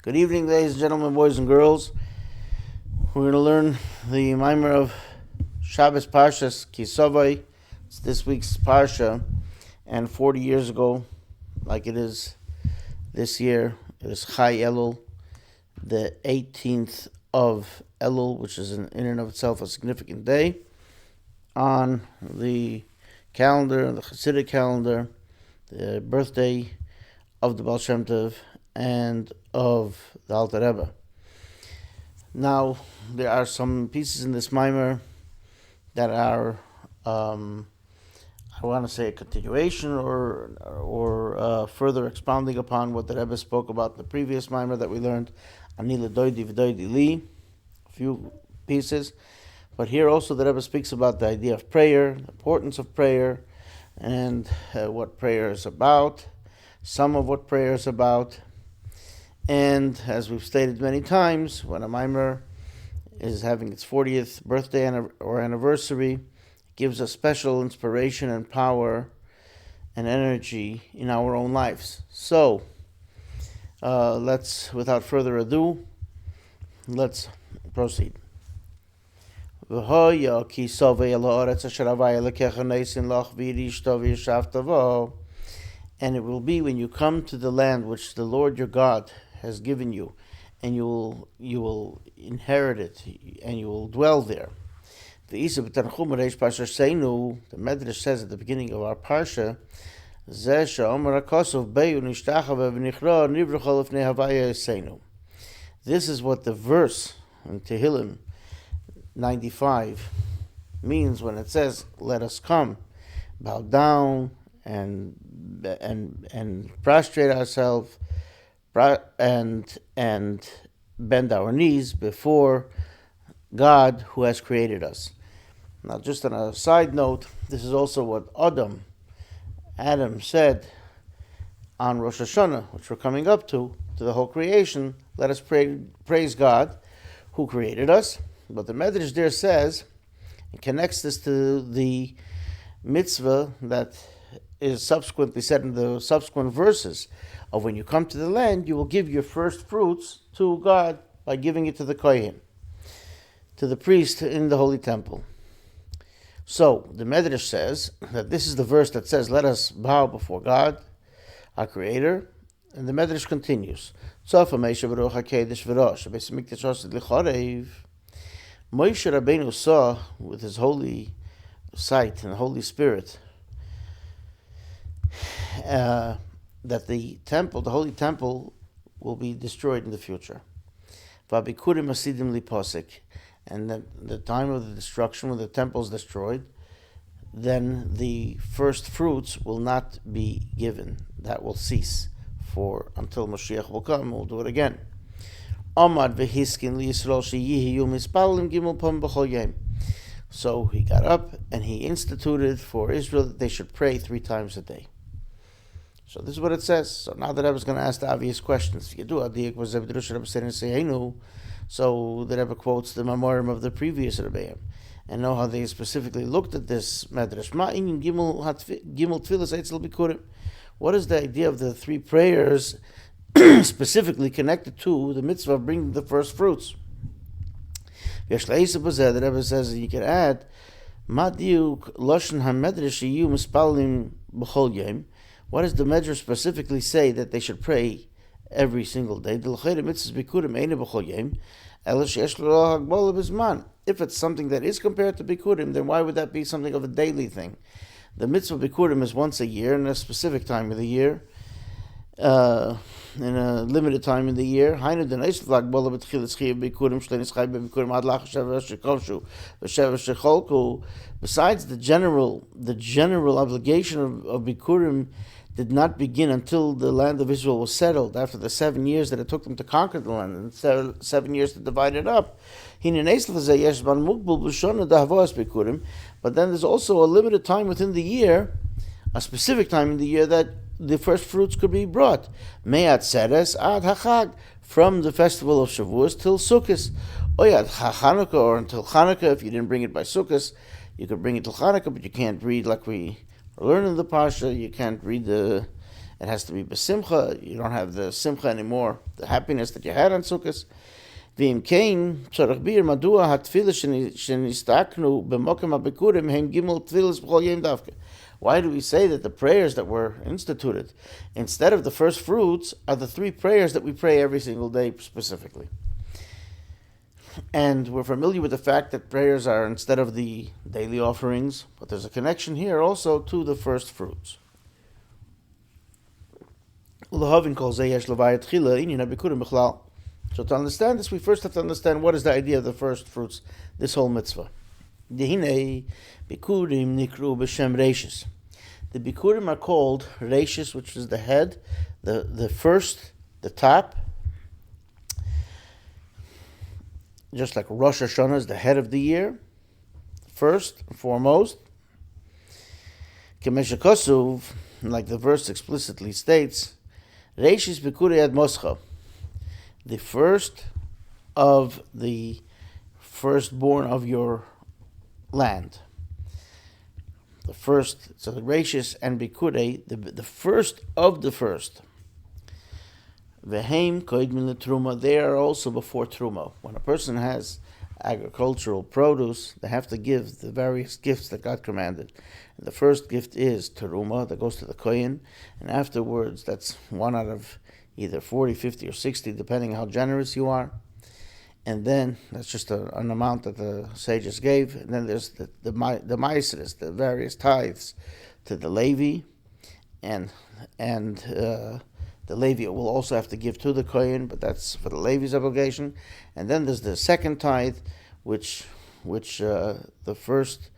Good evening, ladies and gentlemen, boys and girls. We're going to learn the Maimer of Shabbos Parshas Ki Savo. It's this week's Parsha, and 40 years ago, like it is this year, it was Chai Elul, the 18th of Elul, which is in and of itself a significant day on the calendar, the Chassidic calendar, the birthday of the Baal Shem Tov and of the Alter Rebbe. Now, there are some pieces in this Maimer that are, I want to say, a continuation or further expounding upon what the Rebbe spoke about in the previous Maimer that we learned, Ani L'doidi V'doidi Li, a few pieces. But here also the Rebbe speaks about the idea of prayer, the importance of prayer, and what prayer is about, some of what prayer is about. And as we've stated many times, when a Maimer is having its 40th birthday or anniversary, it gives us special inspiration and power and energy in our own lives. So, without further ado, let's proceed. Vehaya ki Savo ha'aretz asher Havaya Elokecha neisin lach v'yirishto v'yishavtavo. And it will be when you come to the land which the Lord your God has given you, and you will inherit it, and you will dwell there. The Medrash says at the beginning of our Parsha, this is what the verse in Tehillim 95 means when it says, "Let us come, bow down, and prostrate ourselves, and bend our knees before God who has created us." Now, just on a side note, this is also what Adam said on Rosh Hashanah, which we're coming up to the whole creation. Let us praise God who created us. But the Medrash there says, it connects this to the mitzvah that is subsequently said in the subsequent verses of when you come to the land, you will give your first fruits to God by giving it to the Kohen, to the priest in the Holy Temple. So, the Medrash says that this is the verse that says, let us bow before God, our Creator, and the Medrash continues. Moshe Rabbeinu saw with his holy sight and Holy Spirit that the temple, the Holy Temple, will be destroyed in the future. And the time of the destruction, when the temple is destroyed, then the first fruits will not be given. That will cease until Mashiach will come. We'll do it again. So he got up and he instituted for Israel that they should pray 3 times a day. So this is what it says. So now that I was going to ask the obvious questions, so the Rebbe quotes the Memorim of the previous Rebbe, and know how they specifically looked at this Medrash. What is the idea of the 3 prayers specifically connected to the mitzvah of bringing the first fruits? The Rebbe says that you can add, what does the Medrash specifically say that they should pray every single day? If it's something that is compared to Bikurim, then why would that be something of a daily thing? The mitzvah Bikurim is once a year, in a specific time of the year, in a limited time in the year. Besides the general obligation of Bikurim did not begin until the land of Israel was settled, after the 7 years that it took them to conquer the land, and 7 years to divide it up. But then there's also a limited time within the year, a specific time in the year, that the first fruits could be brought. Me'at Seres ad Hachag, from the festival of Shavuos till Sukkot. Oyad Chanukah, or until Chanukah. If you didn't bring it by Sukkot, you could bring it till Chanukah, but you can't read, like we learn in the Parsha, you can't read the It has to be besimcha. You don't have the simcha anymore, the happiness that you had on Sukkot. V'im kein tzarich bir madua hatfilas shenistaknu b'mokem habikurim hem gimel tfilas b'chol yom davke. Why do we say that the prayers that were instituted instead of the first fruits are the 3 prayers that we pray every single day specifically? And we're familiar with the fact that prayers are instead of the daily offerings, but there's a connection here also to the first fruits. So to understand this, we first have to understand what is the idea of the first fruits, this whole mitzvah. The bikurim are called reishis, which is the head, the first, the top. Just like Rosh Hashanah is the head of the year, first and foremost. Like the verse explicitly states, reishis bikurim ad moscha, the first of the firstborn of your land. The first, so the Reishis and Bikurei, the first of the first. Veheim koidmin letruma, they are also before truma. When a person has agricultural produce, they have to give the various gifts that God commanded. And the first gift is teruma, that goes to the kohen, and afterwards that's one out of either 40, 50, or 60, depending how generous you are. And then that's just an amount that the sages gave. And then there's the ma'aseres, the various tithes to the Levi, and the Levi will also have to give to the Kohen, but that's for the Levi's obligation. And then there's the second tithe, which the first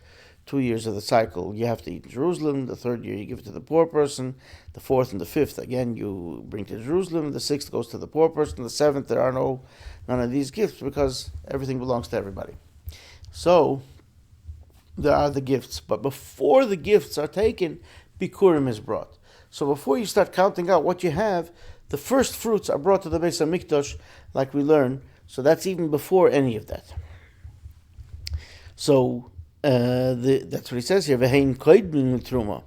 2 years of the cycle you have to eat in Jerusalem. The third year you give it to the poor person. The fourth and the fifth again you bring to Jerusalem. The sixth goes to the poor person. The seventh there are none of these gifts because everything belongs to everybody. So there are the gifts, but before the gifts are taken, Bikurim is brought. So before you start counting out what you have, the first fruits are brought to the Beis HaMikdash, like we learn. So that's even before any of that. So that's what he says here. Vehein koidmin truma.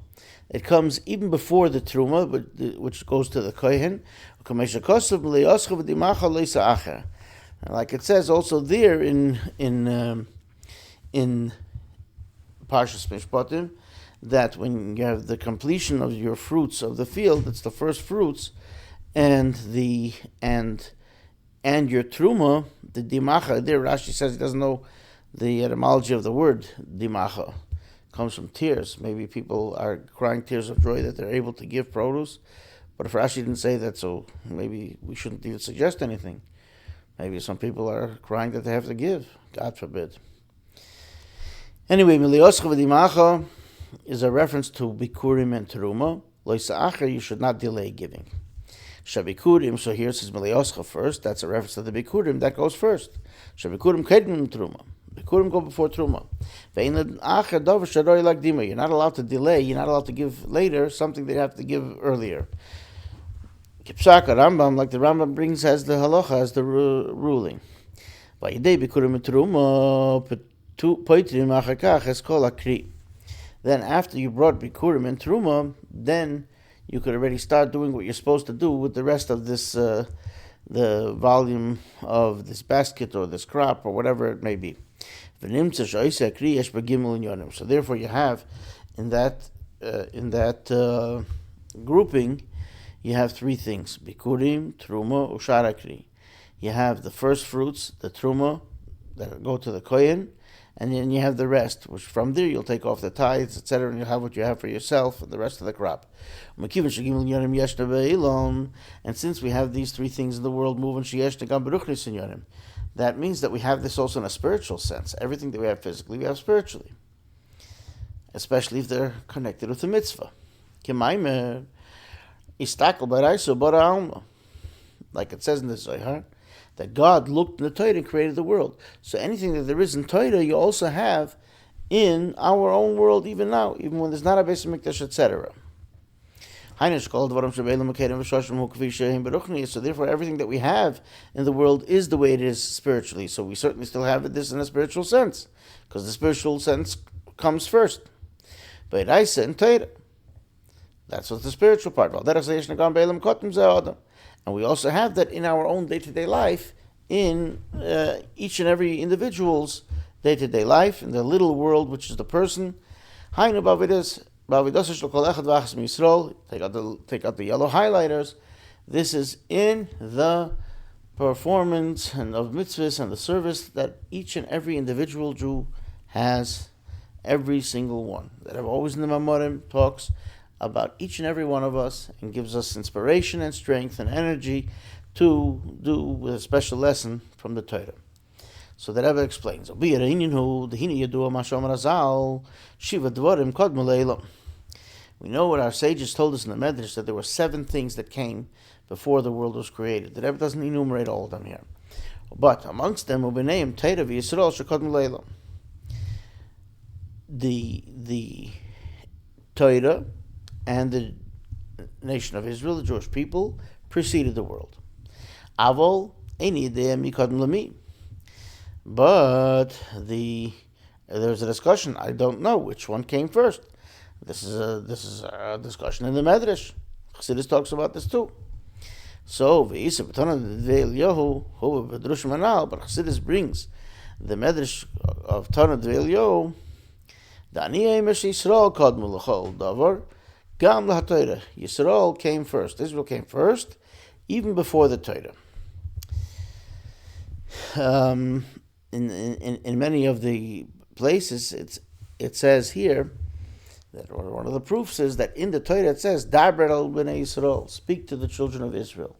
It comes even before the truma, which goes to the kohen. Like it says also there in Parshas Mishpatim, that when you have the completion of your fruits of the field, it's the first fruits, and your truma, the dimacha. There Rashi says he doesn't know the etymology of the word dimacha. It comes from tears. Maybe people are crying tears of joy that they're able to give produce. But if Rashi didn't say that, so maybe we shouldn't even suggest anything. Maybe some people are crying that they have to give. God forbid. Anyway, milioscha v'dimacha is a reference to bikurim and teruma. Loisa'acher, you should not delay giving. Shabikurim, so here it says milioscha first. That's a reference to the bikurim. That goes first. Shabikurim kedmin teruma. Bikurim go before truma. You're not allowed to delay. You're not allowed to give later something they have to give earlier. Kipsaka Rambam, like the Rambam brings as the halacha, as the ruling. Then after you brought bikurim and truma, then you could already start doing what you're supposed to do with the rest of this, the volume of this basket or this crop or whatever it may be. So therefore you have in that grouping, you have three things: bikurim, truma, usharakri. You have the first fruits, the truma, that go to the kohen, and then you have the rest, which from there you'll take off the tithes, etc., and you'll have what you have for yourself and the rest of the crop. And since we have these three things in the world moving, that means that we have this also in a spiritual sense. Everything that we have physically, we have spiritually, especially if they're connected with the mitzvah. Like it says in the Zohar, that God looked in the Torah and created the world. So anything that there is in Torah, you also have in our own world even now, even when there's not a Beis HaMikdash, etc. So therefore everything that we have in the world is the way it is spiritually. So we certainly still have this in a spiritual sense, because the spiritual sense comes first. But I said in Torah, That's what's the spiritual part. And we also have that in our own day-to-day life, in each and every individual's day-to-day life, in the little world, which is the person. Take out the yellow highlighters. This is in the performance and of mitzvahs and the service that each and every individual Jew has, every single one. That always in the Mamorim talks about each and every one of us and gives us inspiration and strength and energy to do with a special lesson from the Torah. So the Rebbe explains, we know what our sages told us in the Medrash, that there were 7 things that came before the world was created. The Rebbe doesn't enumerate all of them here. But amongst them, the Torah and the nation of Israel, the Jewish people, preceded the world. But there's a discussion. I don't know which one came first. This is a discussion in the Medrash. Chassidic talks about this too. So but Chassidic brings the Medrash of Tanah Dve'Eliyahu. Yisrael came first. Israel came first, even before the Torah. In many of the places, it says here that, or one of the proofs is that in the Torah it says Daber al bnei Yisrael, speak to the children of Israel.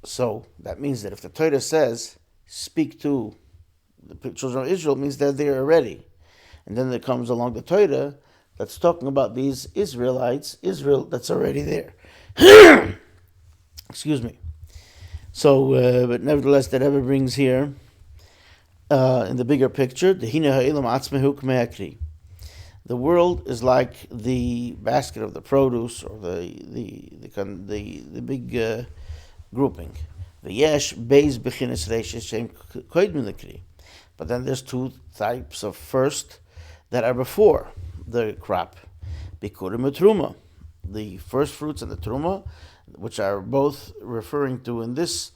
So that means that if the Torah says speak to the children of Israel, it means they're there already. And then there comes along the Torah that's talking about these Israelites, Israel that's already there. Excuse me. So, but nevertheless, that Rebbe brings here, in the bigger picture, the world is like the basket of the produce, or the big grouping. But then there's 2 types of first that are before the crop. Bikurim and Truma. The first fruits and the Truma, which are both referring to, in this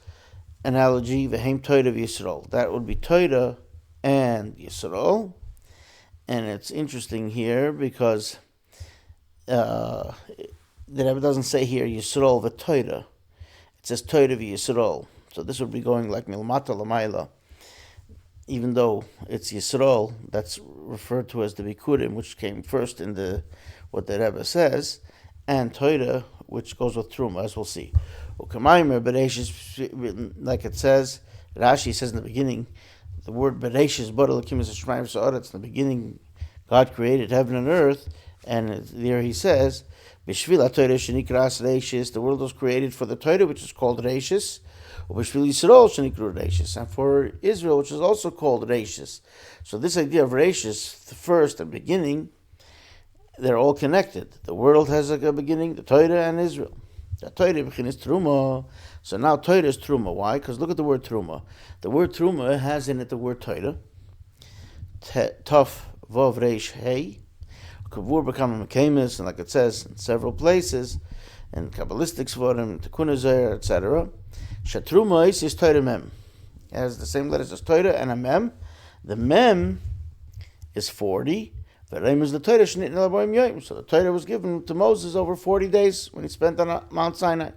analogy, Vehem Torah Yisrael. That would be Torah and Yisrael. And it's interesting here because the Rebbe doesn't say here Yisrael v'Torah. It says Torah v'Yisrael. So this would be going like Milmata Lamaila, even though it's Yisrael that's referred to as the Bikurim, which came first in the what the Rebbe says, and Torah, which goes with Truma, as we'll see. Like it says, Rashi says in the beginning, the word Bereshis, it's in the beginning, God created heaven and earth, and there he says, the world was created for the Torah, which is called Reishis, and for Israel, which is also called Reishis. So this idea of Reishis, the first and beginning, they're all connected. The world has a beginning, the Torah and Israel. The Torah is Truma. So now Torah is Truma. Why? Because look at the word Truma. The word Truma has in it the word Torah. Tuf Vav Reish Hey. Kavur becoming Mekamis, and like it says in several places, in Kabbalistic Svarim, Tikkun Zohar, etc. Shatruma is Torah Mem. It has the same letters as Torah and a Mem. The Mem is 40. The Reim is the Torah. So the Torah was given to Moses over 40 days when he spent on Mount Sinai.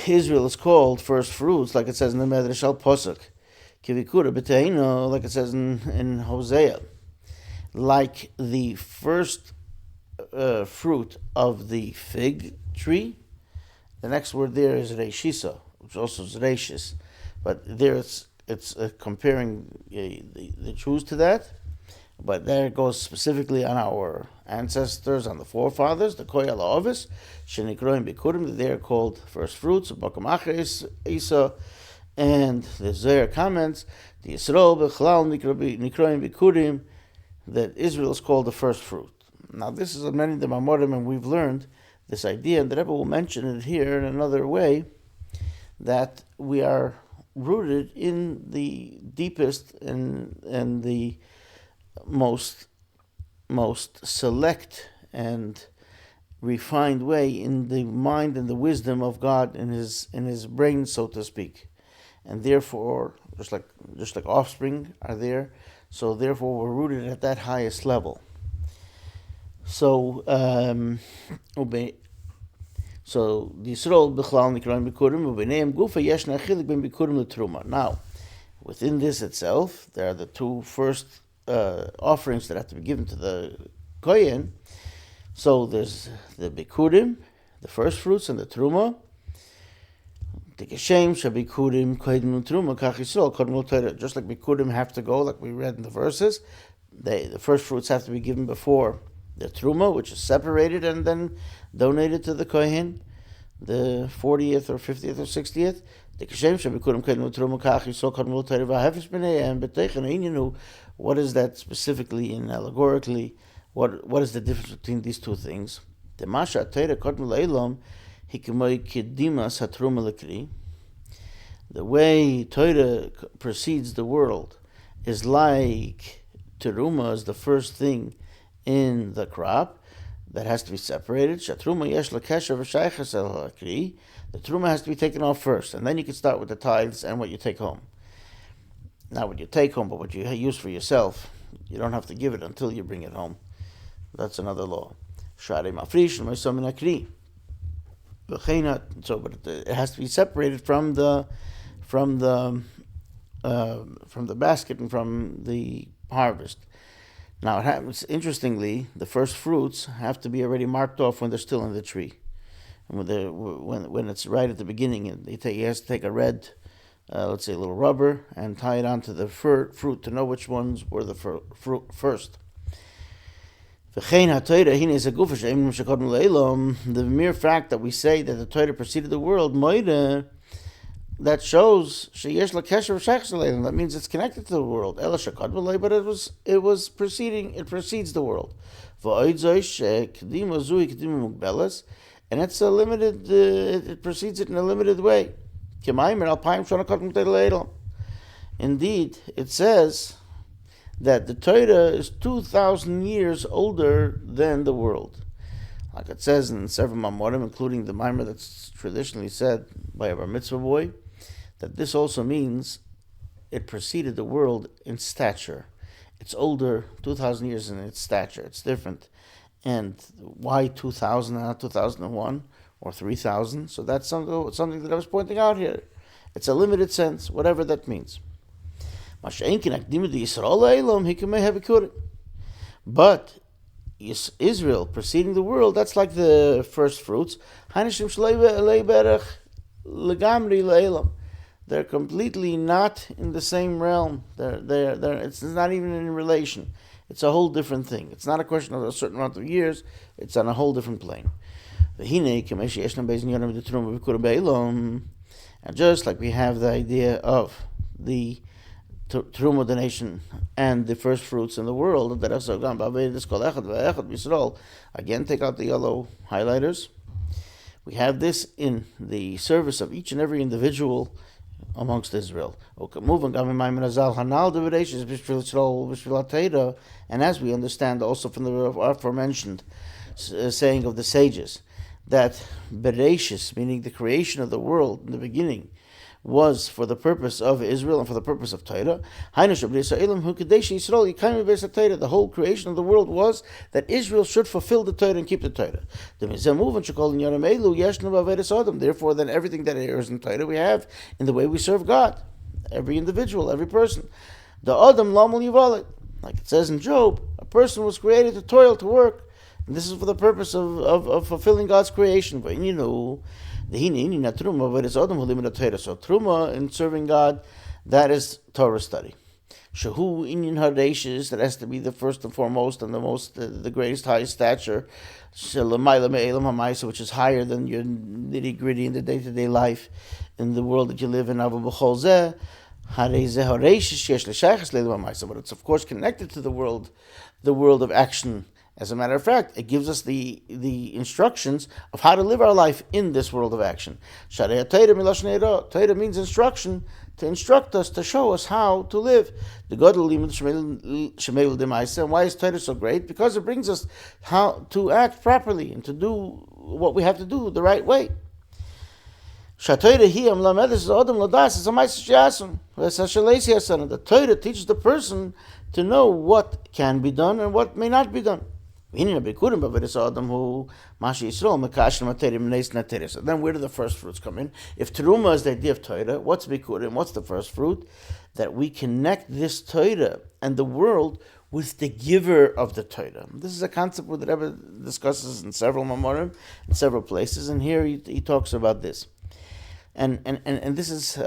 Israel is called first fruits, like it says in the Medrash Al Posuk. Like it says in Hosea. Like the first fruit of the fig tree. The next word there is Reishisa, which also is Reishis. But there it's comparing the Jews to that. But there it goes specifically on our ancestors, on the forefathers, the Koyal Ovis, Shenikroim Bikurim, they are called first fruits, Bakamacher Isa, and the Zohar comments, the Yisrael Bechlal Nikroim Bikurim, that Israel is called the first fruit. Now this is many of the Mamorim, and we've learned this idea, and the Rebbe will mention it here in another way, that we are rooted in the deepest and the most select and refined way in the mind and the wisdom of God in his brain, so to speak. And therefore, just like offspring are there, so therefore we're rooted at that highest level. So the Yisrael b'chlal nikraim bikurim u'b'neim gufa yeshna achilik ben bikurim l'truma. Now, within this itself, there are the two first offerings that have to be given to the kohen. So there's the bikurim, the first fruits, and the truma. The geshem shabikurim kohen l'truma kach Yisrael kodem l'Torah. Just like bikurim have to go, like we read in the verses, the first fruits have to be given before the truma, which is separated and then donated to the kohen, the 40th or 50th or 60th. The keshem shebikurim kohen l'truma kach Yisrael kodem l'Torah v'hafesh b'neihem b'teichen ha'inenu. What is that specifically and allegorically? What is the difference between these two things? The masha Torah kodem l'elam hikimoi kedimas hatruma l'kri. The way Torah precedes the world is like teruma is the first thing in the crop that has to be separated. Shatruma yesh l'kesher v'shayches el hakri. The truma has to be taken off first, and then you can start with the tithes and what you take home. Not what you take home, but what you use for yourself. You don't have to give it until you bring it home. That's another law. Sharei mafrish l'moisam min hakri. So, but it has to be separated from the basket and from the harvest. Now, it happens, interestingly, the first fruits have to be already marked off when they're still in the tree. And when it's right at the beginning, he has to take a red, let's say a little rubber, and tie it onto the fruit to know which ones were the fruit first. The mere fact that we say that the Torah preceded the world, that shows that means it's connected to the world. But it precedes the world. And it's a limited. It precedes it in a limited way. Indeed, it says that the Torah is 2,000 years older than the world. Like it says in several Mamorim, including the Maimer that's traditionally said by a bar mitzvah boy, that this also means it preceded the world in stature. It's older, 2,000 years in its stature. It's different. And why 2,000 and not 2001 or 3,000? So that's something that I was pointing out here. It's a limited sense, whatever that means. But Israel preceding the world, that's like the first fruits. They're completely not in the same realm. It's not even in relation. It's a whole different thing. It's not a question of a certain amount of years. It's on a whole different plane. And just like we have the idea of the Truma donation and the first fruits in the world, again, take out the yellow highlighters. We have this in the service of each and every individual amongst Israel. And as we understand also from the aforementioned saying of the sages, that Bereshis, meaning the creation of the world in the beginning, was for the purpose of Israel and for the purpose of Torah. The whole creation of the world was that Israel should fulfill the Torah and keep the Torah. Therefore, then everything that is in Torah we have in the way we serve God. Every individual, every person. The Adam Lamal Yivalet. Like it says in Job, a person was created to toil, to work. And this is for the purpose of fulfilling God's creation. But you know, so Truma in serving God, that is Torah study. Shahu inyan hadeshis, that has to be the first and foremost and the greatest, highest stature. Which is higher than your nitty gritty in the day-to-day life in the world that you live in. But it's of course connected to the world of action. As a matter of fact, it gives us the instructions of how to live our life in this world of action. Torah means instruction. to instruct us, to show us how to live. The Godel Limud Shemel Demaisa. And why is Torah so great? Because it brings us how to act properly and to do what we have to do the right way. The Torah teaches the person to know what can be done and what may not be done. So then where do the first fruits come in? If Teruma is the idea of Torah, what's Bikurim? What's the first fruit? That we connect this Torah and the world with the giver of the Torah. This is a concept that Rebbe discusses in several Mamorim, in several places, and here he talks about this. And this is,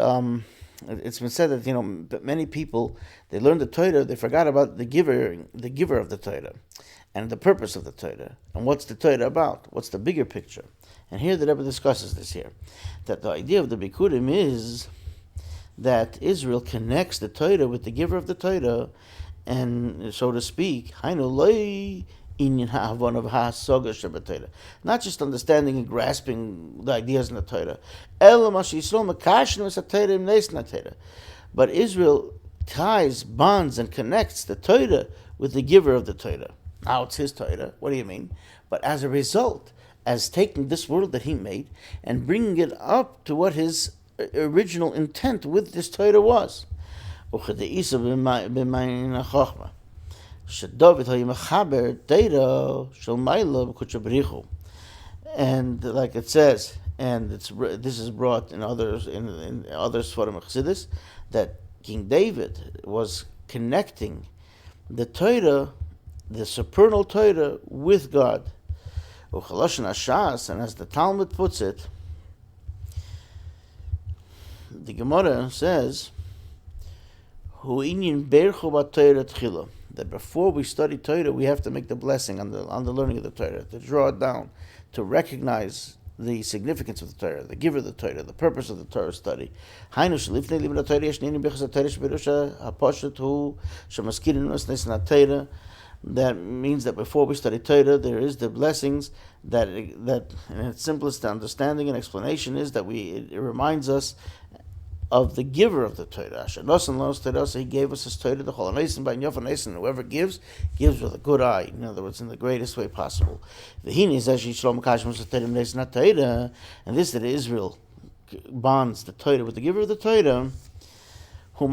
it's been said that, many people, they learned the Torah, they forgot about the giver of the Torah, and the purpose of the Torah, and what's the Torah about, what's the bigger picture. And here the Rebbe discusses this here, that the idea of the Bikurim is that Israel connects the Torah with the giver of the Torah, and so to speak, not just understanding and grasping the ideas in the Torah, but Israel ties, bonds, and connects the Torah with the giver of the Torah. Now it's his Torah. What do you mean? But as a result, as taking this world that he made and bringing it up to what his original intent with this Torah was. And like it says, and this is brought in other Sfarim of Chassidus, that King David was connecting the Torah, the supernal Torah, with God. And as the Talmud puts it, the Gemara says, that before we study Torah, we have to make the blessing on the learning of the Torah, to draw it down, to recognize the significance of the Torah, the giver of the Torah, the purpose of the Torah study. That means that before we study Torah, there is the blessings that in its simplest understanding and explanation is that it reminds us of the giver of the Torah. So he gave us his Torah, the whole nation by Yofa, and whoever gives with a good eye. In other words, in the greatest way possible. And this that Israel bonds the Torah with the giver of the Torah. And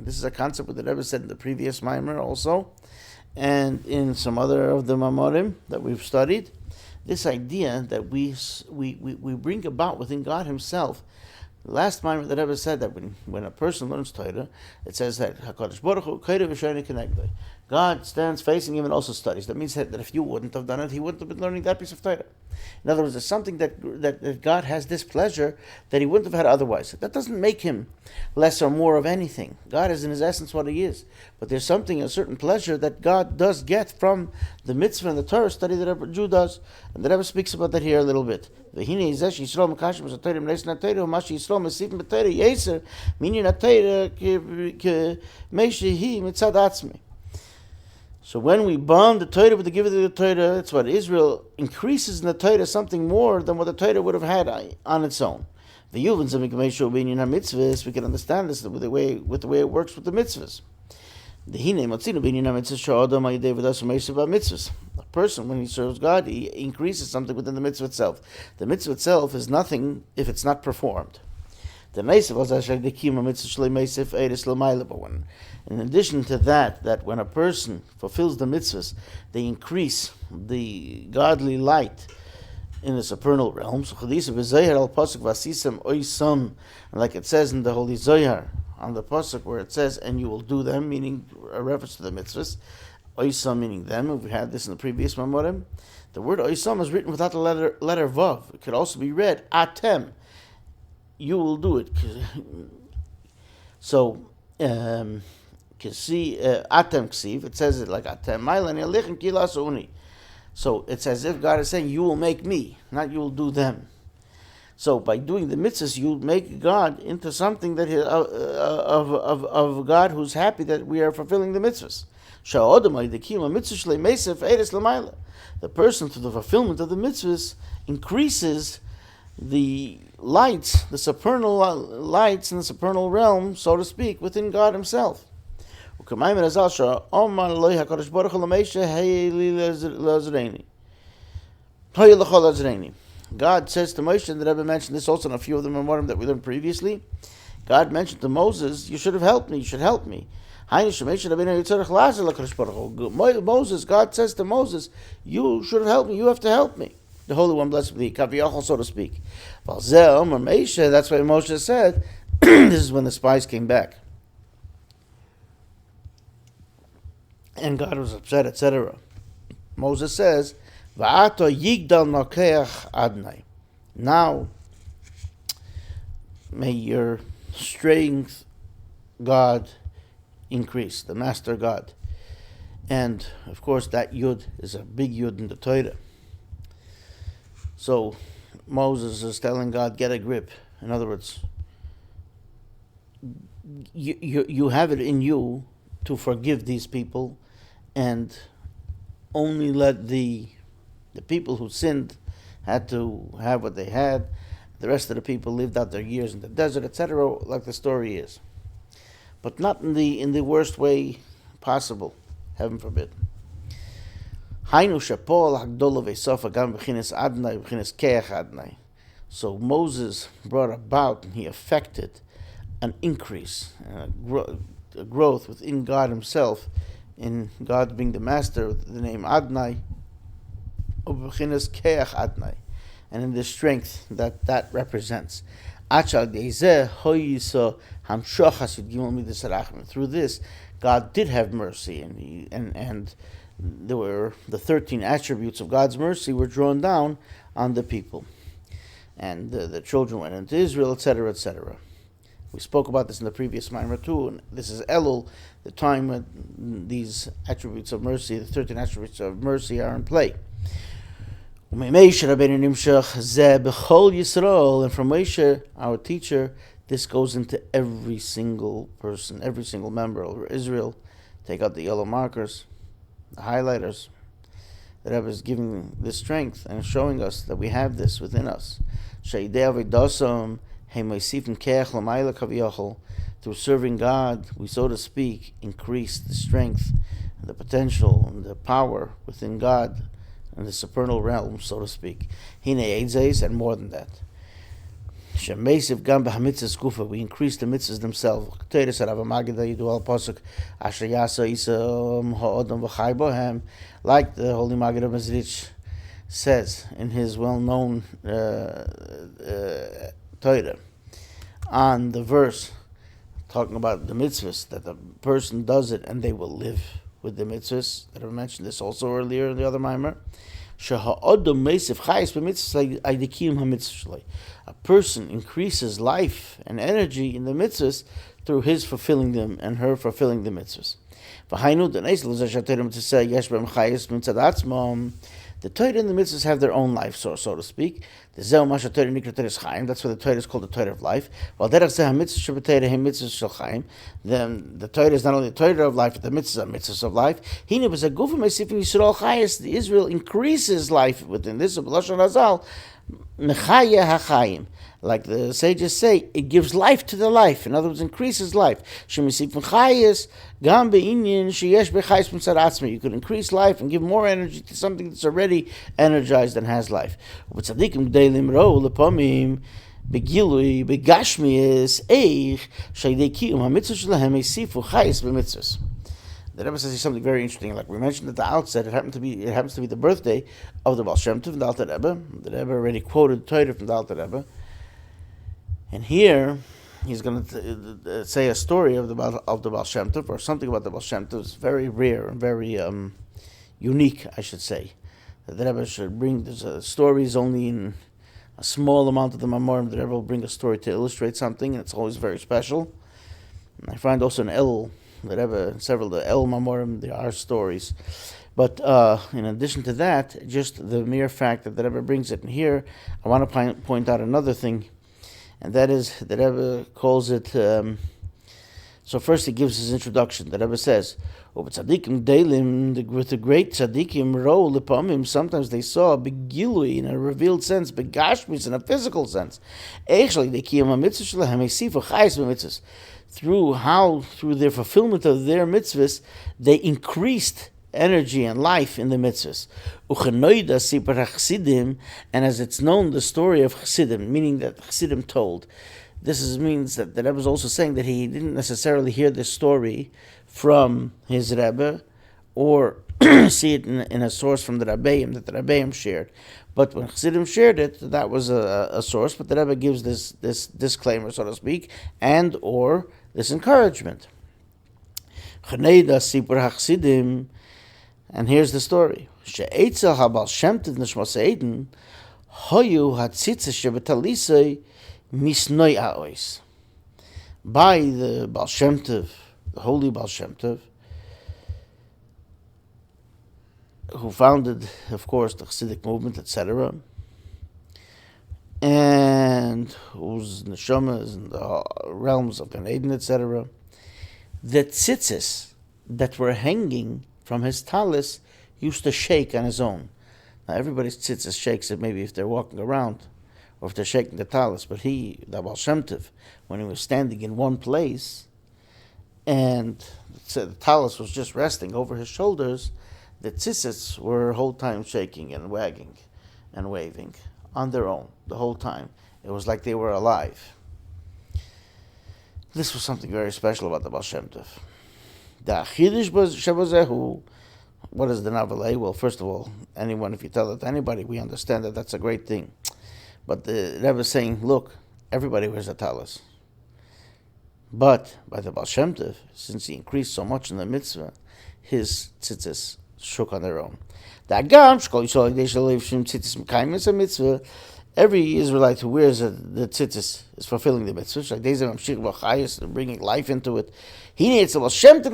this is a concept that the Rebbe said in the previous Maimer also, and in some other of the Mamorim that we've studied. This idea that we bring about within God Himself. The last Maimer that Rebbe said that when a person learns Torah, it says that HaKadosh Baruch Hu Kodev V'Shoyne Kenegdoi. God stands facing him and also studies. That means that if you wouldn't have done it, he wouldn't have been learning that piece of Torah. In other words, there's something that God has this pleasure that he wouldn't have had otherwise. That doesn't make him less or more of anything. God is in his essence what he is. But there's something, a certain pleasure that God does get from the mitzvah and the Torah study that a Jew does. And the Rebbe speaks about that here a little bit. So when we bond the Torah with the giver of the Torah, it's what Israel increases in the Torah something more than what the Torah would have had on its own. We can understand this with the way it works with the mitzvahs. A person, when he serves God, he increases something within the mitzvah itself. The mitzvah itself is nothing if it's not performed. In addition to that when a person fulfills the mitzvahs, they increase the godly light in the supernal realms. And like it says in the Holy Zohar, on the pasuk where it says, "And you will do them," meaning a reference to the mitzvahs. Oisam meaning them. We had this in the previous Mamorim. The word Oisam is written without the letter Vav. It could also be read Atem. You will do it. So, Atem Ksiv, it says it like Atem. So it's as if God is saying, you will make me, not you will do them. So by doing the mitzvahs, you make God into something that of God who's happy that we are fulfilling the mitzvahs. The person through the fulfillment of the mitzvahs increases the lights, the supernal lights in the supernal realm, so to speak, within God Himself. God says to Moshe, and the Rebbe mentioned this also in a few of the memorim that we learned previously. God mentioned to Moses, you should have helped me, you should help me. Moses, God says to Moses, you should have helped me, you have to help me. The Holy One, blessed be He, Kaviyachol, so to speak. That's why Moshe said, this is when the spies came back. And God was upset, etc. Moses says, Va'ato yigdal nokeach adnai. Now, may your strength, God, increase, the Master God. And, of course, that Yud is a big Yud in the Torah. So, Moses is telling God, get a grip. In other words, you have it in you to forgive these people and only let the people who sinned had to have what they had. The rest of the people lived out their years in the desert, etc., like the story is. But not in the worst way possible, heaven forbid. So Moses brought about and he effected an increase, a growth within God Himself, in God being the Master, the name Adnai, and in the strength that represents. Through this, God did have mercy, and there were the 13 attributes of God's mercy were drawn down on the people, and the children went into Israel, etc., etc. We spoke about this in the previous Maimer too, and this is Elul, the time when these attributes of mercy, the 13 attributes of mercy, are in play. And from Moshe, our teacher, this goes into every single person, every single member of Israel. Take out the yellow markers, the highlighters. The Rebbe is giving this strength and showing us that we have this within us. Through serving God, we, so to speak, increase the strength and the potential and the power within God and the supernal realm, so to speak. And more than that. We increase the mitzvahs themselves. Like the Holy Maggid of Mezrich says in his well-known Torah, on the verse talking about the mitzvahs, that the person does it and they will live with the mitzvahs. That I mentioned this also earlier in the other mimer. A person increases life and energy in the mitzvahs through his fulfilling them and her fulfilling the mitzvahs. The Torah and the mitzvahs have their own life, so to speak. That's why the Torah is called the Torah of life. Then the Torah is not only the Torah of life, but the mitzvahs are mitzvahs of life. The Israel increases life within this. Like the sages say, it gives life to the life. In other words, increases life. You could increase life and give more energy to something that's already energized and has life. The Rebbe says something very interesting. Like we mentioned at the outset, it happens to be the birthday of the Baal Shem Tov, the Alter Rebbe. The Rebbe already quoted Torah from the Alter Rebbe, and here he's going to say a story of the Baal Shem Tov, or something about the Baal Shem Tov. It's very rare and very unique, I should say. The Rebbe should bring. There's stories only in a small amount of the Mamorim. The Rebbe will bring a story to illustrate something, and it's always very special. And I find also in El, the Rebbe, several of the El Mamorim, there are stories. But in addition to that, just the mere fact that the Rebbe brings it in here, I want to point out another thing, and that is the Rebbe calls it So first he gives his introduction. The Rebbe says, with the great tzaddikim ro lepamim, sometimes they saw a begilui in a revealed sense, begashmis in a physical sense. Actually, they kiyam mitzvah shlehem esifu chayis b'mitzvahs. Through their fulfillment of their mitzvahs, they increased energy and life in the mitzvahs. Uchenoida sipar Chassidim, and as it's known, the story of Chassidim, meaning that Chassidim told. This means that the Rebbe is also saying that he didn't necessarily hear this story from his Rebbe or see it in a source from the Rabbeim that the Rabbeim shared. But when Chassidim shared it, that was a source. But the Rebbe gives this disclaimer, so to speak, and or this encouragement. Chaneida sipur Chassidim, and here's the story. She'etzel habal Shem Tov nishmas Eden hoyu hatzitzes shebetalisei misnoi aois. By the Baal Shem Tov, the holy Baal Shem Tov, who founded, of course, the Chassidic movement, etc., and whose neshama is in the realms of Gan Eden, etc., the tzitzis that were hanging from his talis used to shake on his own. Now everybody's tzitzis shakes it maybe if they're walking around or if they're shaking the talis, but the Baal Shem Tov, when he was standing in one place and the talis was just resting over his shoulders, the tzitzis were the whole time shaking and wagging and waving on their own the whole time. It was like they were alive. This was something very special about the Baal Shem Tov. What is the Navalei? Well, first of all, if you tell it to anybody, we understand that that's a great thing. But the Rebbe is saying, look, everybody wears a talis. But by the Baal Shem Tov, since he increased so much in the mitzvah, his tzitzis shook on their own. Every Israelite who wears the tzitzis is fulfilling the mitzvah, bringing life into it. He needs the Baal Shem Tov,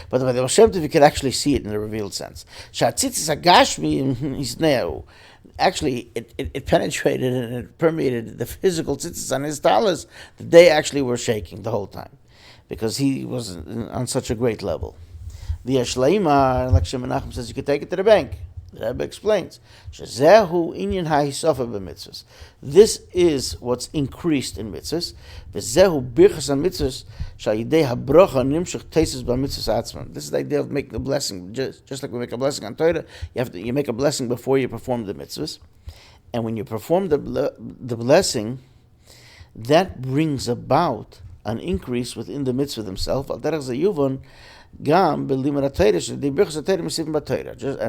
but by the Baal Shem Tov, you can actually see it in a revealed sense. Actually, it penetrated and it permeated the physical tzitzis on his talis that they actually were shaking the whole time because he was on such a great level. The Ashleima, like Menachem says, you can take it to the bank. The Rebbe explains, this is what's increased in mitzvahs. This is the idea of making a blessing. Just like we make a blessing on Torah, you make a blessing before you perform the mitzvahs. And when you perform the blessing, that brings about an increase within the mitzvah themselves. And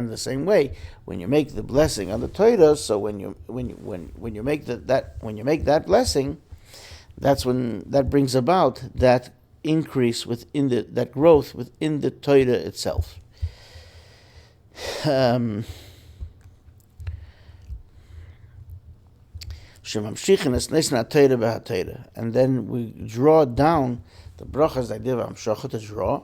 the same way, when you make the blessing on the Torah, so when you make that blessing, that's when that brings about that increase within that growth within the Torah itself. And then we draw down the brachas, the idea of Amshachah, to draw.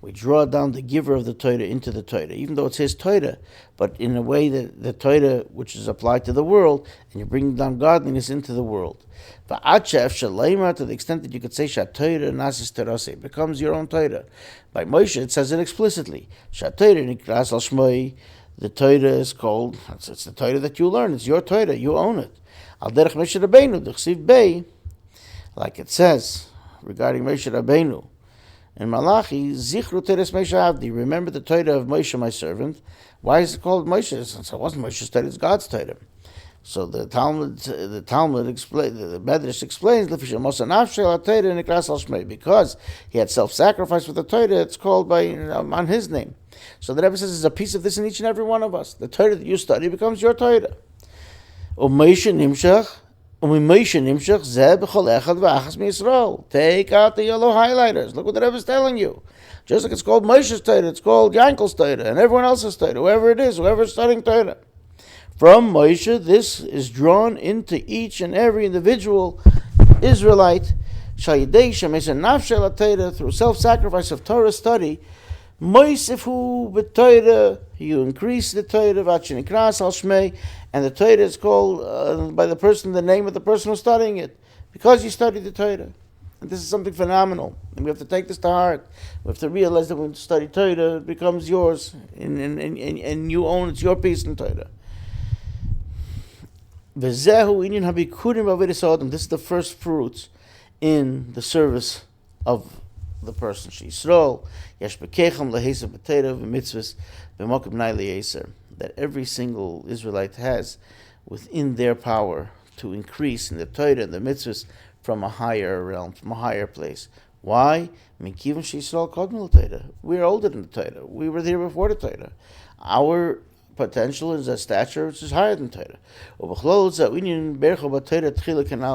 We draw down the giver of the Torah into the Torah, even though it's his Torah, but in a way that the Torah which is applied to the world, and you bring down godliness into the world. To the extent that you could say Torah nasis terase, it becomes your own Torah. By Moshe it says it explicitly. The Torah is called, it's the Torah that you learn, it's your Torah, you own it. Al derech Moshe Rabbeinu, like it says regarding Moshe Rabbeinu, in Malachi, Zichru Teres Moshe Avdi, remember the Torah of Moshe, my servant. Why is it called Moshe? Since it wasn't Moshe's Torah, it's God's Torah. So the Talmud explains, the Medrash explains, because he had self-sacrifice with the Torah, it's called on his name. So the Rebbe says there's a piece of this in each and every one of us. The Torah that you study becomes your Torah. Take out the yellow highlighters. Look what the Rebbe is telling you. Just like it's called Moshe's Torah, it's called Yankel's Torah, and everyone else's Torah, whoever it is, whoever's studying Torah. From Moshe, this is drawn into each and every individual Israelite through self-sacrifice of Torah study. Moisifu b'Torah, you increase the Torah, and the Torah is called by the person, the name of the person who's studying it, because you study the Torah. And this is something phenomenal. And we have to take this to heart. We have to realize that when you study Torah, it becomes yours. And you own, it's your piece in Torah. This is the first fruits in the service of the person. That every single Israelite has within their power to increase in the Torah and the mitzvahs from a higher realm, from a higher place. Why? We are older than the Torah. We were there before the Torah. Our potential is a stature which is higher than Torah.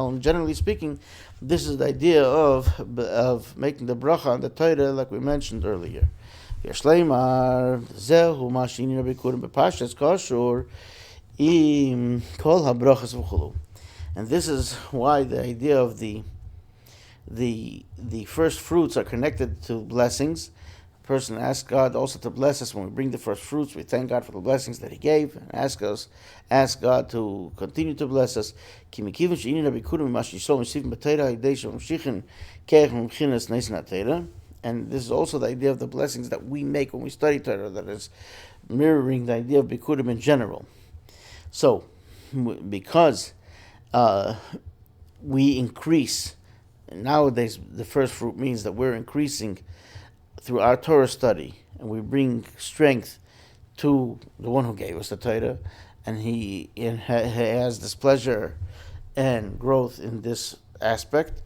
And generally speaking, this is the idea of making the bracha on the Torah, like we mentioned earlier. And this is why the idea of the first fruits are connected to blessings. A person asks God also to bless us when we bring the first fruits. We thank God for the blessings that He gave and ask God to continue to bless us. And this is also the idea of the blessings that we make when we study Torah, that is mirroring the idea of Bikurim in general. So, because we increase, and nowadays the first fruit means that we're increasing through our Torah study, and we bring strength to the one who gave us the Torah, and he has this pleasure and growth in this aspect.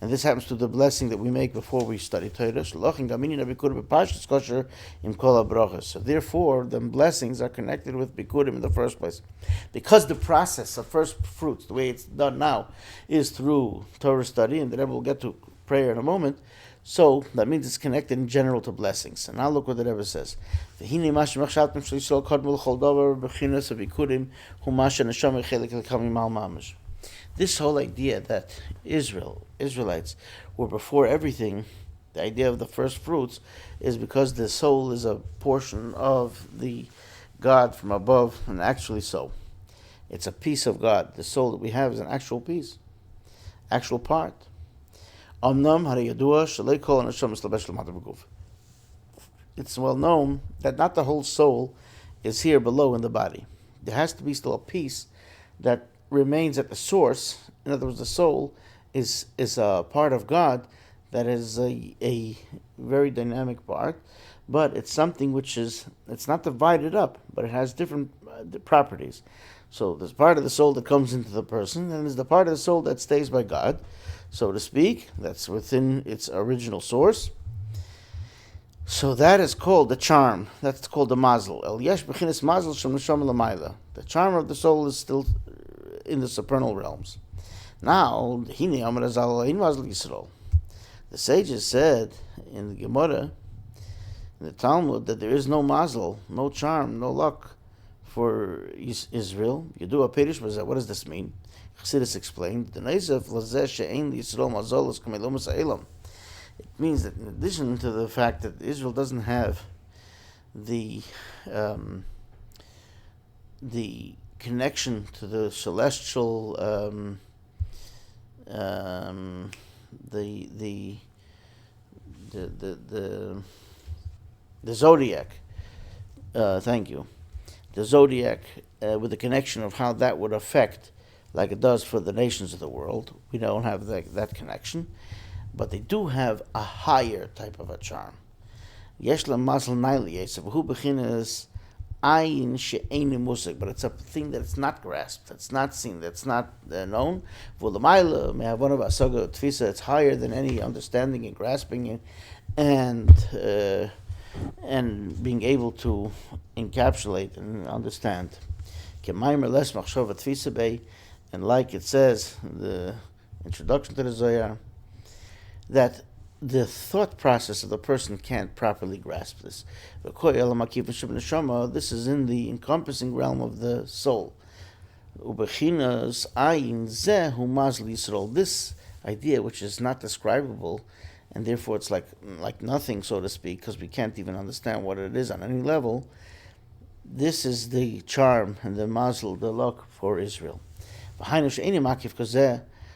And this happens to the blessing that we make before we study Torah. So therefore, the blessings are connected with Bikurim in the first place. Because the process of first fruits, the way it's done now, is through Torah study, and the Rebbe will get to prayer in a moment. So that means it's connected in general to blessings. And now look what the Rebbe says. This whole idea that Israelites were before everything, the idea of the first fruits, is because the soul is a portion of the God from above, and actually so. It's a piece of God. The soul that we have is an actual piece, actual part. It's well known that not the whole soul is here below in the body. There has to be still a piece that remains at the source. In other words, the soul is a part of God that is a very dynamic part, but it's something which it's not divided up, but it has different properties. So there's part of the soul that comes into the person, and there's the part of the soul that stays by God, so to speak, that's within its original source. So that is called the charm. That's called the mazel. El yesh b'chinas mazel shem neshama l'mayla. The charm of the soul is still in the supernal realms. Now, the sages said in the Gemara, in the Talmud, that there is no mazel, no charm, no luck for Israel. You do a perish, what does this mean? Chassidic explained, it means that in addition to the fact that Israel doesn't have the connection to the celestial, the zodiac. Thank you. The zodiac, with the connection of how that would affect, like it does for the nations of the world. We don't have that connection, but they do have a higher type of a charm. Yesh la masal nailiyes of hu bechinas ayin she'eini musik, but it's a thing that's not grasped, that's not seen, that's not known. V'lamayla may have one of asaga tfisa. It's higher than any understanding and grasping it, and being able to encapsulate and understand. K'maymer les machshava tfisa bei, and like it says in the introduction to the Zohar, that the thought process of the person can't properly grasp this. This is in the encompassing realm of the soul. This idea, which is not describable, and therefore it's like nothing, so to speak, because we can't even understand what it is on any level. This is the charm and the mazel, the luck for Israel.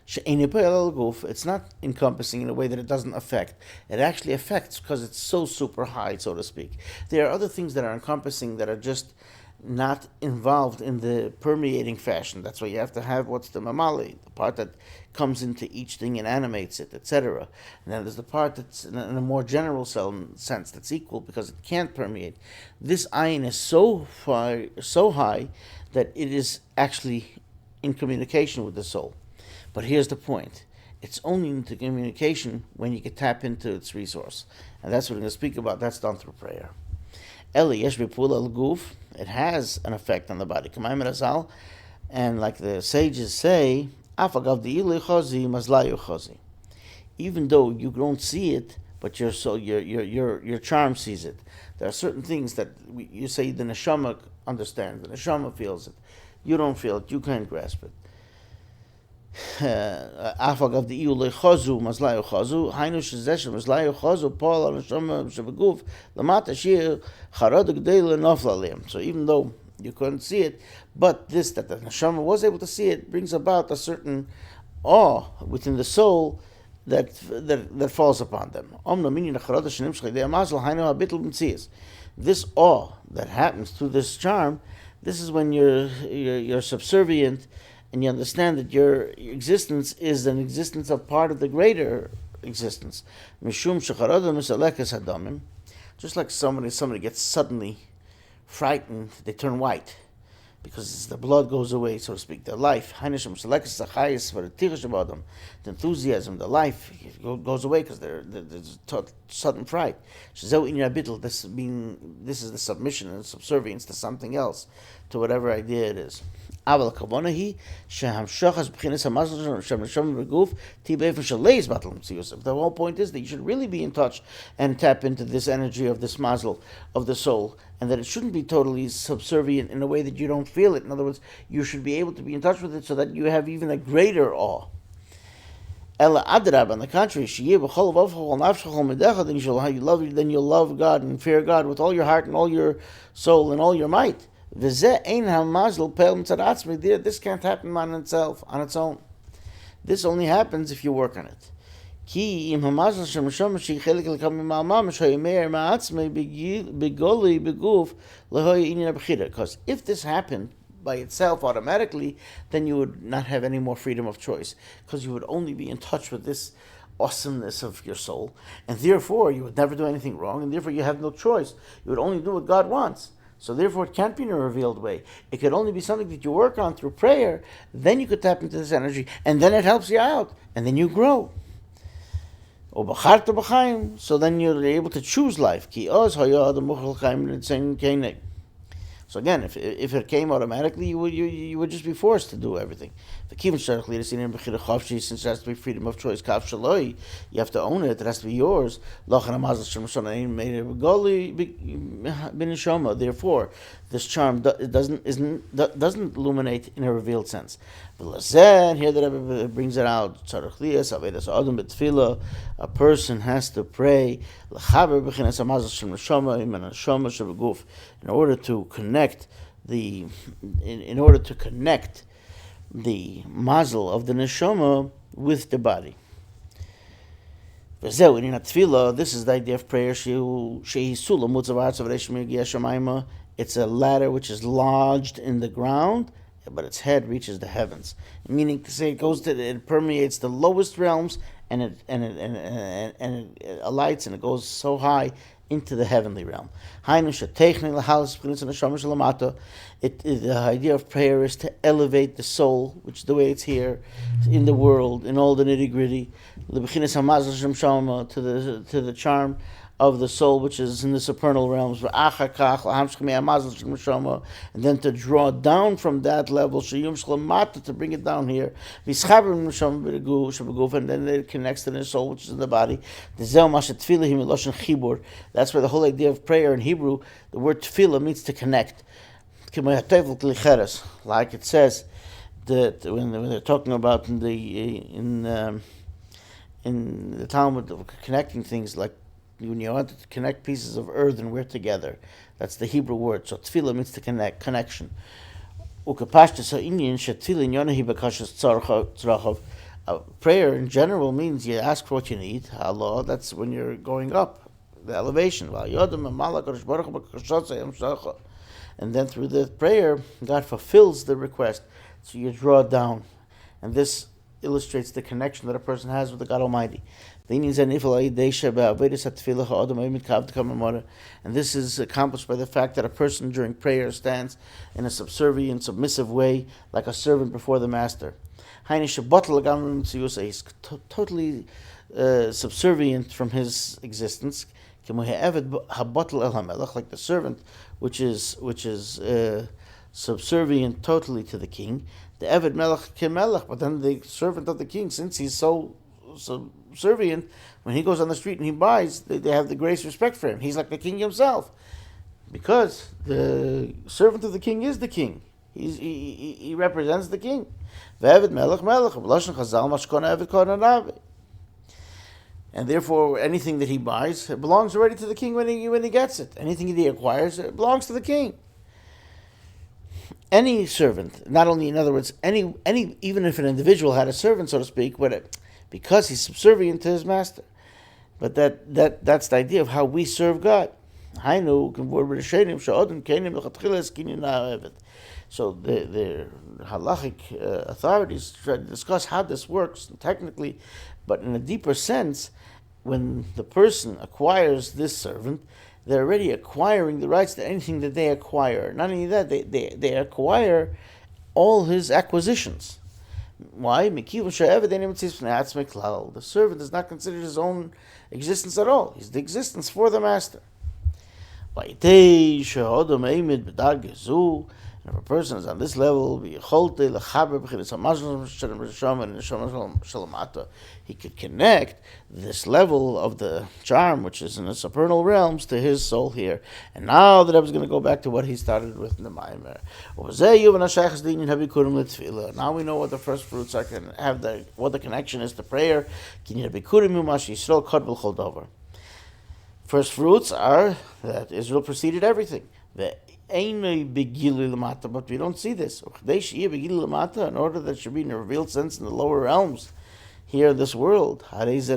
It's not encompassing in a way that it doesn't affect. It actually affects because it's so super high, so to speak. There are other things that are encompassing that are just not involved in the permeating fashion. That's why you have to have what's the mamali, the part that comes into each thing and animates it, etc. And then there's the part that's in a more general sense that's equal because it can't permeate. This ayin is so high that it is actually in communication with the soul. But here's the point. It's only into communication when you can tap into its resource. And that's what we're going to speak about. That's done through prayer. It has an effect on the body. And like the sages say, even though you don't see it, but your charm sees it. There are certain things that you say the neshama understands, the neshama feels it. You don't feel it, you can't grasp it. Afagav the iul lechazu mazlayu chazu hainu shezeshem mazlayu chazu paul al neshama shebeguf lamata shir charad gdei lenofla leim. So even though you couldn't see it, but this that the neshama was able to see it brings about a certain awe within the soul that falls upon them. This awe that happens through this charm, this is when you're subservient. And you understand that your existence is an existence of part of the greater existence. Just like somebody gets suddenly frightened, they turn white because the blood goes away, so to speak. Their life, the enthusiasm, the life goes away because there's sudden fright. This is the submission and subservience to something else, to whatever idea it is. The whole point is that you should really be in touch and tap into this energy of this mazel of the soul, and that it shouldn't be totally subservient in a way that you don't feel it. In other words, you should be able to be in touch with it so that you have even a greater awe. Ella adrab, on the contrary, then you'll love God and fear God with all your heart and all your soul and all your might. This can't happen on its own. This only happens if you work on it. Because if this happened by itself automatically, then you would not have any more freedom of choice, because you would only be in touch with this awesomeness of your soul, and therefore you would never do anything wrong, and therefore you have no choice. You would only do what God wants. So therefore it can't be in a revealed way. It could only be something that you work on through prayer. Then you could tap into this energy, and then it helps you out, and then you grow. So then you're able to choose life. So again, if it came automatically, you would just be forced to do everything. Since it has to be freedom of choice, you have to own it. It has to be yours. Therefore, this charm doesn't illuminate in a revealed sense. And here the Rebbe brings it out. A person has to pray in order to connect the mazel of the neshama with the body. This is the idea of prayer. It's a ladder which is lodged in the ground, but its head reaches the heavens. Meaning to say, it permeates the lowest realms, and it alights and it goes so high into the heavenly realm. The idea of prayer is to elevate the soul, which is the way it's here in the world, in all the nitty gritty, to the charm of the soul, which is in the supernal realms, and then to draw down from that level, to bring it down here, and then it connects to the soul, which is in the body. That's where the whole idea of prayer in Hebrew, the word tefillah means to connect. Like it says that when they're talking about in the Talmud of connecting things, like when you want to connect pieces of earthenware together, that's the Hebrew word. So tefillah means to connect, connection. Prayer in general means you ask for what you need. Allah, that's when you're going up, the elevation. And then through the prayer, God fulfills the request. So you draw down. And this illustrates the connection that a person has with the God Almighty. And this is accomplished by the fact that a person during prayer stands in a subservient, submissive way, like a servant before the master. He's totally subservient from his existence, like the servant, which is subservient totally to the king. The Eved Melech Kemelech, but then the servant of the king, since he's so subservient, when he goes on the street and he buys, they have the greatest respect for him. He's like the king himself, because the servant of the king is the king. He represents the king. And therefore, anything that he buys, it belongs already to the king when he gets it. Anything that he acquires, it belongs to the king. Any servant, not only, in other words, any even if an individual had a servant, so to speak, but because he's subservient to his master. But that's the idea of how we serve God. So the halachic authorities try to discuss how this works technically, but in a deeper sense, when the person acquires this servant, they're already acquiring the rights to anything that they acquire. Not only that, they acquire all his acquisitions. Why? The servant is not considered his own existence at all. He's the existence for the master. And if a person is on this level, he could connect this level of the charm, which is in the supernal realms, to his soul here. And now the Rebbe is going to go back to what he started with in the Maimer. Now we know what the first fruits are, what the connection is to prayer. First fruits are that Israel preceded everything. But we don't see this. In order that it should be in a revealed sense in the lower realms here in this world. This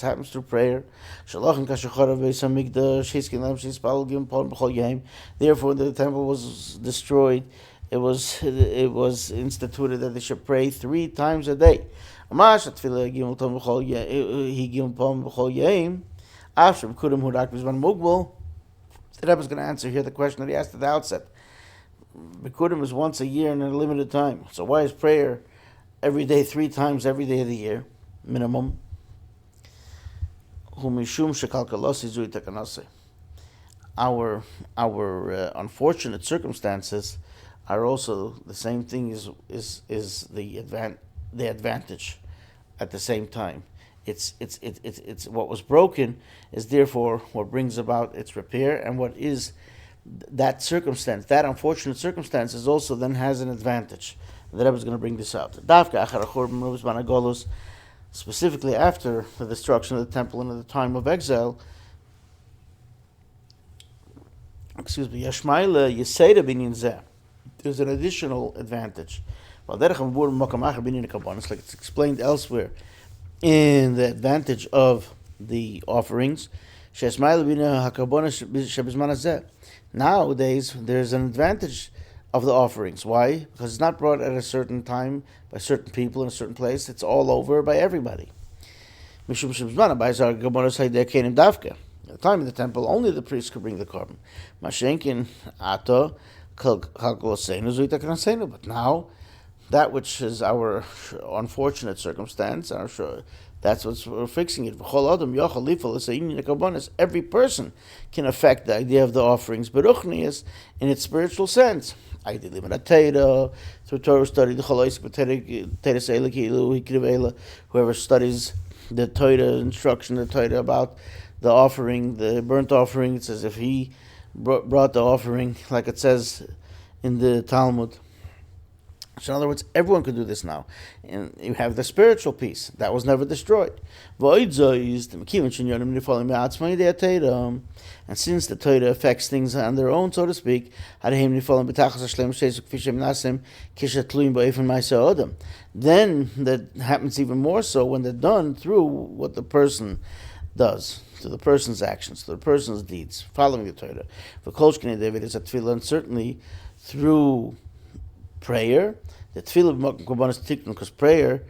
happens through prayer. Therefore, the temple was destroyed. It was instituted that they should pray 3 times a day. The Rebbe is going to answer here the question that he asked at the outset. Bikurim is once a year in a limited time. So why is prayer every day, 3 times every day of the year, minimum? Our unfortunate circumstances are also the same thing is the advantage at the same time. It's what was broken is therefore what brings about its repair, and what is that circumstance, that unfortunate circumstance, is also then has an advantage. The Rebbe is going to bring this out. Specifically after the destruction of the temple and at the time of exile, there's an additional advantage. Like it's explained elsewhere in the advantage of the offerings. Nowadays, there's an advantage of the offerings. Why? Because it's not brought at a certain time by certain people in a certain place. It's all over by everybody. At the time of the temple, only the priest could bring the korban. But now, that which is our unfortunate circumstance, that's what we're fixing it. Every person can affect the idea of the offerings, beruchnius, in its spiritual sense. Through Torah study, whoever studies the Torah instruction, the Torah about the offering, the burnt offering, it's as if he brought the offering, like it says in the Talmud. So in other words, everyone could do this now. And you have the spiritual piece. That was never destroyed. And since the Torah affects things on their own, so to speak, then that happens even more so when they're done through what the person does, to the person's actions, to the person's deeds, following the Torah. And certainly through prayer, the tefillah, because prayer,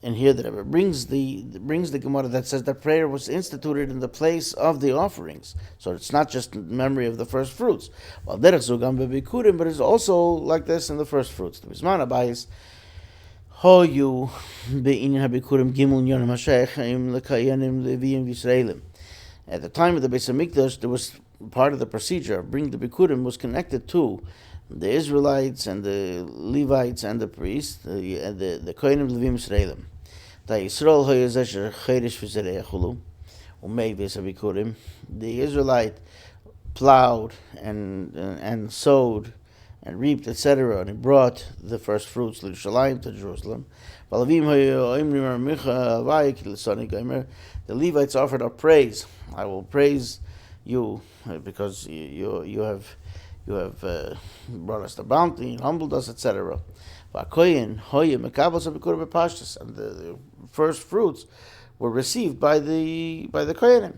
and here the Rebbe brings the Gemara that says that prayer was instituted in the place of the offerings, so it's not just memory of the first fruits. But it's also like this in the first fruits. The Bisman Abayis hoyu be'inyan habikurim gimul yonim hashayachim lekayanim leviim v'Yisraelim. At the time of the Beis Hamikdash, there was part of the procedure of bringing the bikurim was connected to the Israelites and the Levites and the priests, the Kohanim Levim Yisraelim. The Yisrael hoyazesher cheirish v'zerei umei v'esabikurim. The Israelite plowed and sowed and reaped, etc., and he brought the first fruits to Jerusalem. The Levites offered up praise. I will praise you because you have brought us the bounty and humbled us, etc. And the first fruits were received by the Kohanim.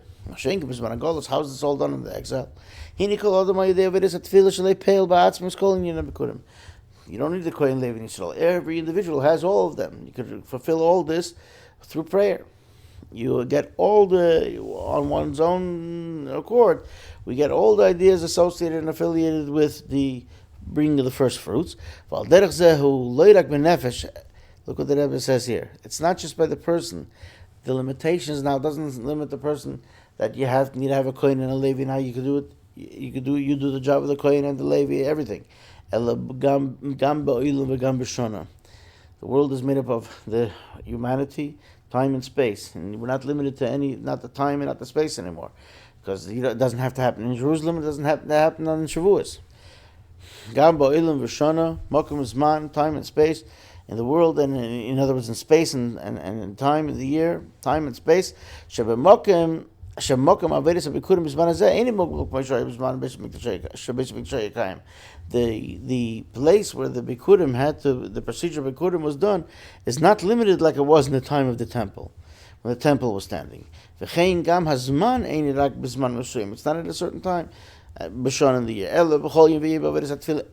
How is this all done in the exile? You don't need the Kohen Levi in Israel. Every individual has all of them. You could fulfill all this through prayer. You get all on one's own accord, we get all the ideas associated and affiliated with the bringing of the first fruits. Look what the Rebbe says here. It's not just by the person. The limitations now doesn't limit the person that you need to have a Kohen and a Levi. Now you can do it. You do the job of the Kohen and the Levi, everything. The world is made up of the humanity, time and space, and we're not limited to not the time and not the space anymore, because it doesn't have to happen in Jerusalem. It doesn't have to happen on Shavuos. Gam ba'ilim v'shana, makom zman, time and space in the world, and in other words, in space and in time in the year, time and space. Shebemakom averis abikurim b'zman hazeh ain't mogul b'shay b'zman b'shay kayim. The place where the bikurim the procedure of bikurim was done is not limited like it was in the time of the temple, when the temple was standing. V'chein gam hazman ain't rak b'zman meshuyim. It's not at a certain time. B'shon in the year.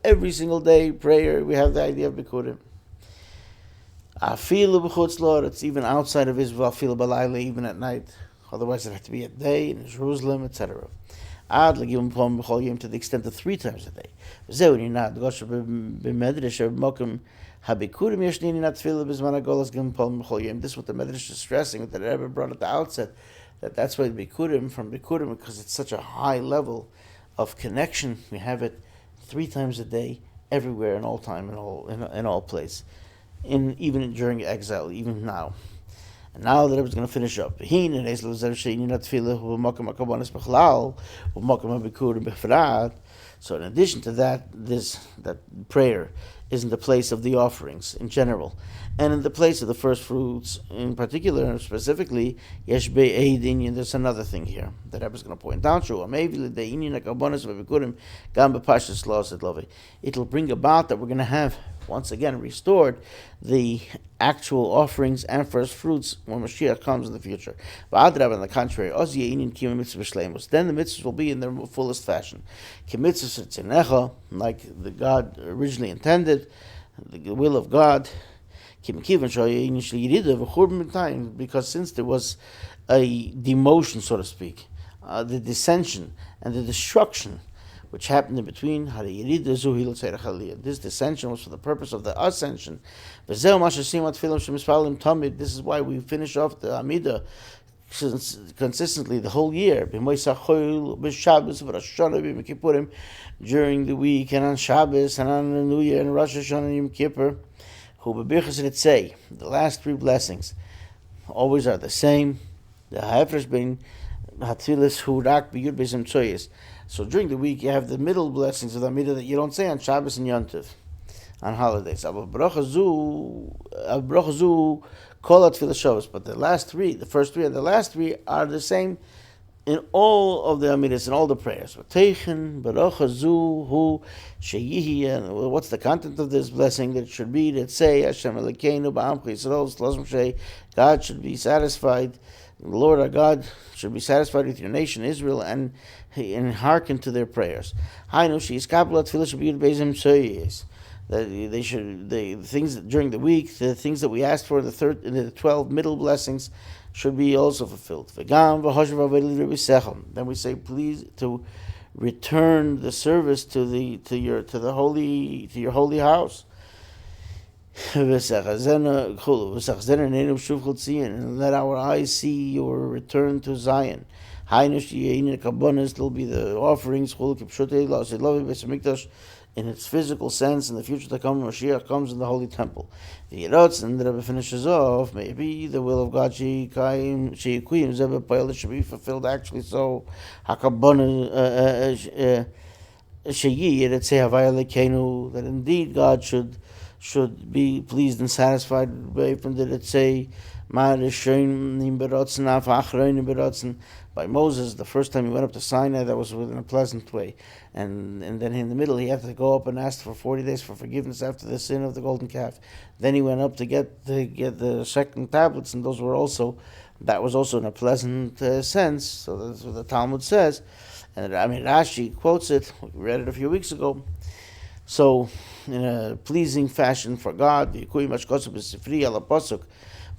Every single day prayer we have the idea of bikurim. It's even outside of Israel, even at night. Otherwise, it had to be at day in Jerusalem, etc. To the extent of 3 times a day. This is what the Medrash is stressing, that the Rebbe brought at the outset, that's why the Bikurim, from Bikurim, because it's such a high level of connection, we have it 3 times a day, everywhere, in all time, in all place. Even during exile, even now. And now that I was going to finish up. So in addition to that, that prayer is in the place of the offerings in general, and in the place of the first fruits in particular, and specifically, there's another thing here that I was going to point out. It'll bring about that we're going to have once again restored the actual offerings and first fruits when Mashiach comes in the future. But on the contrary, then the mitzvahs will be in their fullest fashion, like the God originally intended, the will of God. Because since there was a demotion, so to speak, the dissension and the destruction which happened in between, this dissension was for the purpose of the ascension. This is why we finish off the Amidah consistently the whole year, during the week, and on Shabbos, and on the New Year, and Rosh Hashanah and Yom Kippur. The last 3 blessings always are the same. So during the week you have the middle blessings of the Amidah that you don't say on Shabbos and Yom Tov. on holidays. Bracha zu kol tefillah Shabbos. But the last three, the first three and the last three, are the same in all of the Amidas, in all the prayers. What's the content of this blessing? That it should be that say, Hashem Elokeinu ba'amcha Yisrael, God should be satisfied, the Lord our God should be satisfied with your nation, Israel, and hearken to their prayers. That they should, the things that, during the week, the things that we asked for in the 12 middle blessings should be also fulfilled. Then we say, please, to return the service to your holy house. And let our eyes see your return to Zion. Will be the offerings in its physical sense. In the future to come, Mashiach comes in the Holy Temple. And the Rebbe finishes off, maybe the will of God should be fulfilled actually so. That indeed God should be pleased and satisfied. From did it say, by Moses, the first time he went up to Sinai, that was in a pleasant way. And then in the middle, he had to go up and ask for 40 days for forgiveness after the sin of the golden calf. Then he went up to get the second tablets, and that was also in a pleasant sense. So that's what the Talmud says. And Rashi quotes it. We read it a few weeks ago. So, in a pleasing fashion for God,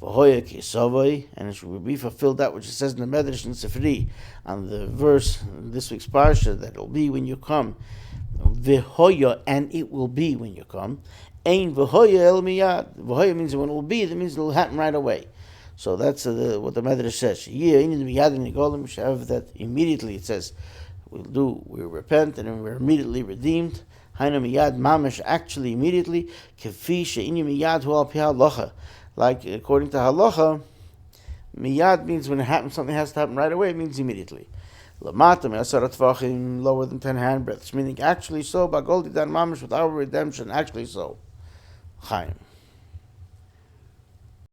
Vehaya, and it should be fulfilled that which it says in the Medrash in Sifri, on the verse in this week's parsha, that it will be when you come. Vehaya, and it will be when you come. Ein vehaya el miyad. Vehaya means when it will be, that means it will happen right away. So that's what the Medrash says. That immediately it says, we repent and we're immediately redeemed. Hainu miyad mamash, actually immediately. Kefi she'inu miyad hu al pi halacha. Like according to halacha, miyad means when it happens, something has to happen right away. It means immediately. Lamata me'asar tvachim, lower than 10 handbreadths, meaning actually so. Bagol didan mamash, with our redemption, actually so. Chaim.